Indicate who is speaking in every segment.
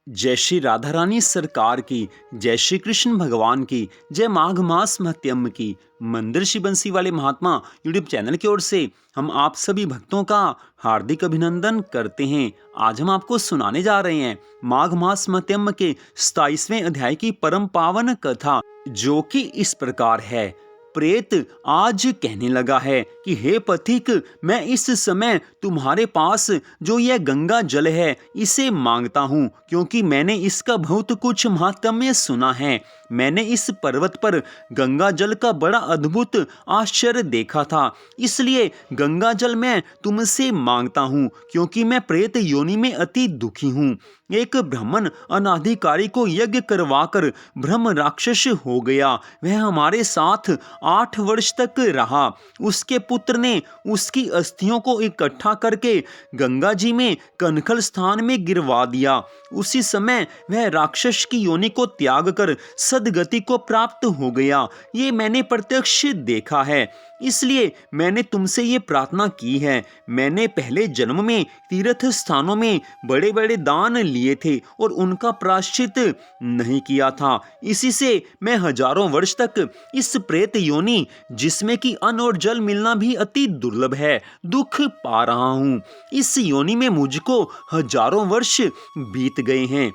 Speaker 1: जय श्री राधा रानी सरकार की, जय श्री कृष्ण भगवान की, जय माघ मास महत्यम की। मंदिर श्री बंसी वाले महात्मा यूट्यूब चैनल की ओर से हम आप सभी भक्तों का हार्दिक अभिनंदन करते हैं। आज हम आपको सुनाने जा रहे हैं माघ मास महत्यम के 27वें अध्याय की परम पावन कथा, जो कि इस प्रकार है। प्रेत आज कहने लगा है कि हे पथिक, मैं इस समय तुम्हारे पास जो यह गंगा जल है इसे मांगता हूँ, क्योंकि मैंने इसका बहुत कुछ महात्म्य सुना है। मैंने इस पर्वत पर गंगा जल का बड़ा अद्भुत आश्चर्य देखा था, इसलिए गंगा जल मैं तुमसे मांगता हूँ, क्योंकि मैं प्रेत योनि में अति दुखी हूँ। एक ब्राह्मण अनाधिकारी को यज्ञ करवाकर ब्रह्म राक्षस हो गया। वह हमारे साथ 8 वर्ष तक रहा। उसके पुत्र ने उसकी अस्थियों को इकट्ठा करके गंगा जी में कनखल स्थान में गिरवा दिया। उसी समय वह राक्षस की योनि को त्याग कर सदगति को प्राप्त हो गया। ये मैंने प्रत्यक्ष देखा है, इसलिए मैंने तुमसे ये प्रार्थना की है। मैंने पहले जन्म में तीर्थ स्थानों में बड़े बड़े दान लिए थे और उनका प्रायश्चित नहीं किया था। इसी से मैं हजारों वर्ष तक इस प्रेत योनि, जिसमें कि अन्न और जल मिलना भी अति दुर्लभ है, दुख पा रहा हूँ। इस योनि में मुझको हजारों वर्ष बीत गए हैं।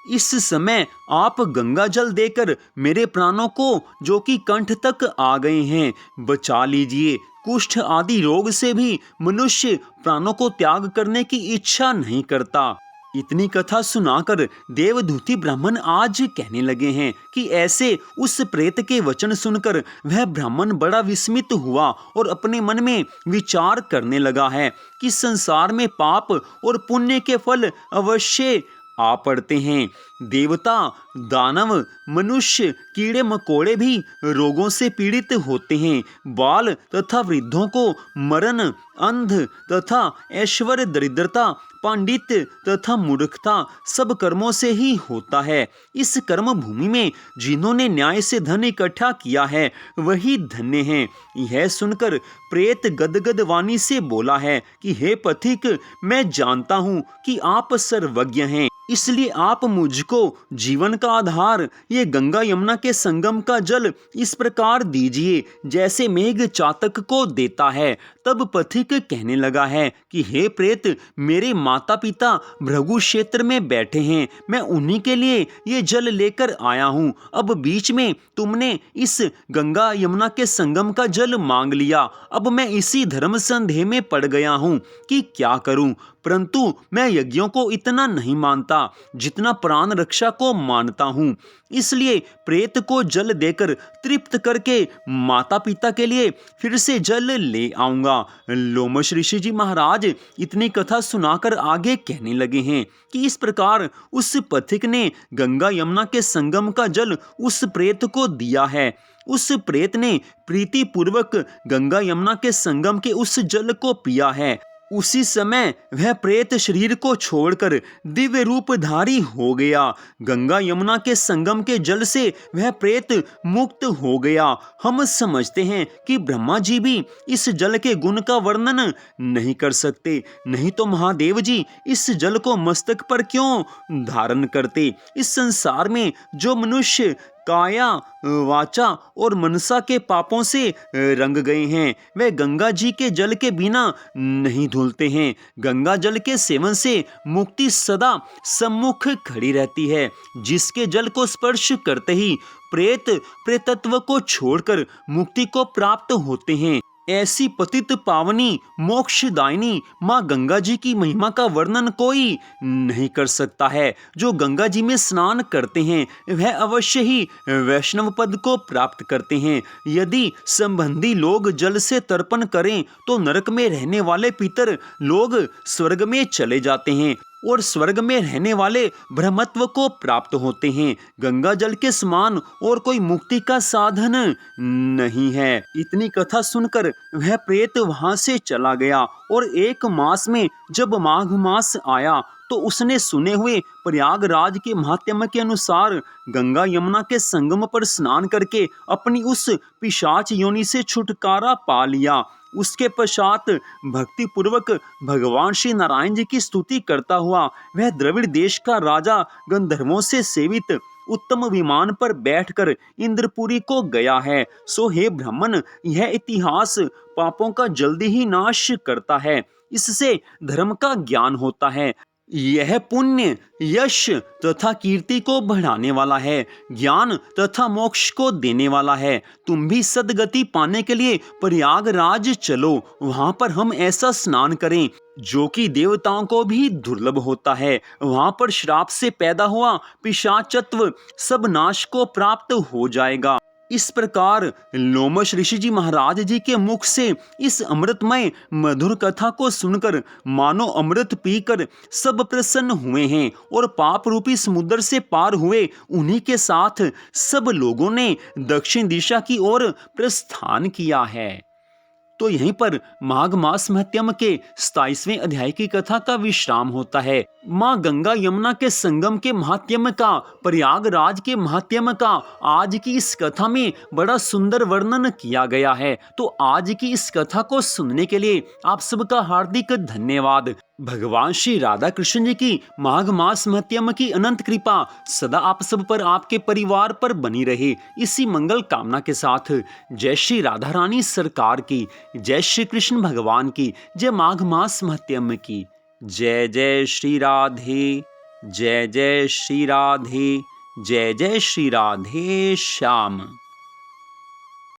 Speaker 1: इस समय आप गंगा जल देकर मेरे प्राणों को, जो कि कंठ तक आ गए हैं, बचा लीजिए। कुष्ठ आदि रोग से भी मनुष्य प्राणों को त्याग करने की इच्छा नहीं करता। इतनी कथा सुनाकर देवदूती ब्राह्मण आज कहने लगे हैं कि ऐसे उस प्रेत के वचन सुनकर वह ब्राह्मण बड़ा विस्मित हुआ और अपने मन में विचार करने लगा है कि संसार में पाप और पुण्य के फल अवश्य आ पड़ते हैं। देवता, दानव, मनुष्य, कीड़े मकोड़े भी रोगों से पीड़ित होते हैं। बाल तथा वृद्धों को मरण, अंध तथा ऐश्वर्य, दरिद्रता, पांडित्य तथा मूर्खता सब कर्मों से ही होता है। इस कर्म भूमि में जिन्होंने न्याय से धन इकट्ठा किया है वही धन्य हैं। यह सुनकर प्रेत गदगद वाणी से बोला है कि हे पथिक, मैं जानता हूँ कि आप सर्वज्ञ हैं, इसलिए आप मुझको जीवन का आधार ये गंगा यमुना के संगम का जल इस प्रकार दीजिए जैसे मेघ चातक को देता है। तब पथिक कहने लगा है कि हे प्रेत, मेरे माता पिता भृगु क्षेत्र में बैठे हैं, मैं उन्हीं के लिए ये जल लेकर आया हूँ। अब बीच में तुमने इस गंगा यमुना के संगम का जल मांग लिया। अब मैं इसी धर्म संदेह में पड़ गया हूँ कि क्या करूँ, परंतु मैं यज्ञों को इतना नहीं मानता जितना प्राण रक्षा को मानता हूँ। इसलिए प्रेत को जल देकर तृप्त करके माता पिता के लिए फिर से जल ले आऊंगा। लोमश ऋषि जी महाराज इतनी कथा सुनाकर आगे कहने लगे हैं कि इस प्रकार उस पथिक ने गंगा यमुना के संगम का जल उस प्रेत को दिया है। उस प्रेत ने प्रीति पूर्वक गंगा यमुना के संगम के उस जल को पिया है। उसी समय वह प्रेत शरीर को छोड़कर दिव्य रूपधारी हो गया। गंगा यमुना के संगम के जल से वह प्रेत मुक्त हो गया। हम समझते हैं कि ब्रह्मा जी भी इस जल के गुण का वर्णन नहीं कर सकते, नहीं तो महादेव जी इस जल को मस्तक पर क्यों धारण करते। इस संसार में जो मनुष्य काया, वाचा और मनसा के पापों से रंग गए हैं, वे गंगा जी के जल के बिना नहीं धुलते हैं। गंगा जल के सेवन से मुक्ति सदा सम्मुख खड़ी रहती है। जिसके जल को स्पर्श करते ही प्रेत प्रेतत्व को छोड़कर मुक्ति को प्राप्त होते हैं। ऐसी पतित पावनी मोक्षदायिनी माँ गंगा जी की महिमा का वर्णन कोई नहीं कर सकता है। जो गंगा जी में स्नान करते हैं वह अवश्य ही वैष्णव पद को प्राप्त करते हैं। यदि संबंधी लोग जल से तर्पण करें तो नरक में रहने वाले पितर लोग स्वर्ग में चले जाते हैं और स्वर्ग में रहने वाले ब्रह्मत्व को प्राप्त होते हैं। गंगा जल के समान और कोई मुक्ति का साधन नहीं है। इतनी कथा सुनकर वह प्रेत वहां से चला गया और 1 मास में जब माघ मास आया तो उसने सुने हुए प्रयागराज के महात्म्य के अनुसार गंगा यमुना के संगम पर स्नान करके अपनी उस पिशाच योनि से छुटकारा पा लिया। उसके पश्चात भक्ति पूर्वक भगवान श्री नारायण जी की स्तुति करता हुआ वह द्रविड़ देश का राजा गंधर्वों से सेवित उत्तम विमान पर बैठकर इंद्रपुरी को गया है। सो हे ब्राह्मण, यह इतिहास पापों का जल्दी ही नाश करता है। इससे धर्म का ज्ञान होता है। यह पुण्य यश तथा कीर्ति को बढ़ाने वाला है, ज्ञान तथा मोक्ष को देने वाला है। तुम भी सदगति पाने के लिए प्रयागराज चलो, वहां पर हम ऐसा स्नान करें जो कि देवताओं को भी दुर्लभ होता है। वहां पर श्राप से पैदा हुआ पिशाचत्व सब नाश को प्राप्त हो जाएगा। इस प्रकार लोमश ऋषि जी महाराज जी के मुख से इस अमृतमय मधुर कथा को सुनकर मानो अमृत पीकर सब प्रसन्न हुए हैं और पाप रूपी समुद्र से पार हुए। उन्हीं के साथ सब लोगों ने दक्षिण दिशा की ओर प्रस्थान किया है। तो यहीं पर माघ मास महत्यम के 27वें अध्याय की कथा का विश्राम होता है। माँ गंगा यमुना के संगम के महात्म्य का, प्रयागराज के महात्म्य का आज की इस कथा में बड़ा सुंदर वर्णन किया गया है। तो आज की इस कथा को सुनने के लिए आप सबका हार्दिक धन्यवाद। भगवान श्री राधा कृष्ण जी की माघ मास महत्यम की अनंत कृपा सदा आप सब पर, आपके परिवार पर बनी रहे। इसी मंगल कामना के साथ जय श्री राधा रानी सरकार की, जय श्री कृष्ण भगवान की, जय माघ मास महत्यम की। जय जय श्री राधे, जय जय श्री राधे, जय जय श्री राधे श्याम।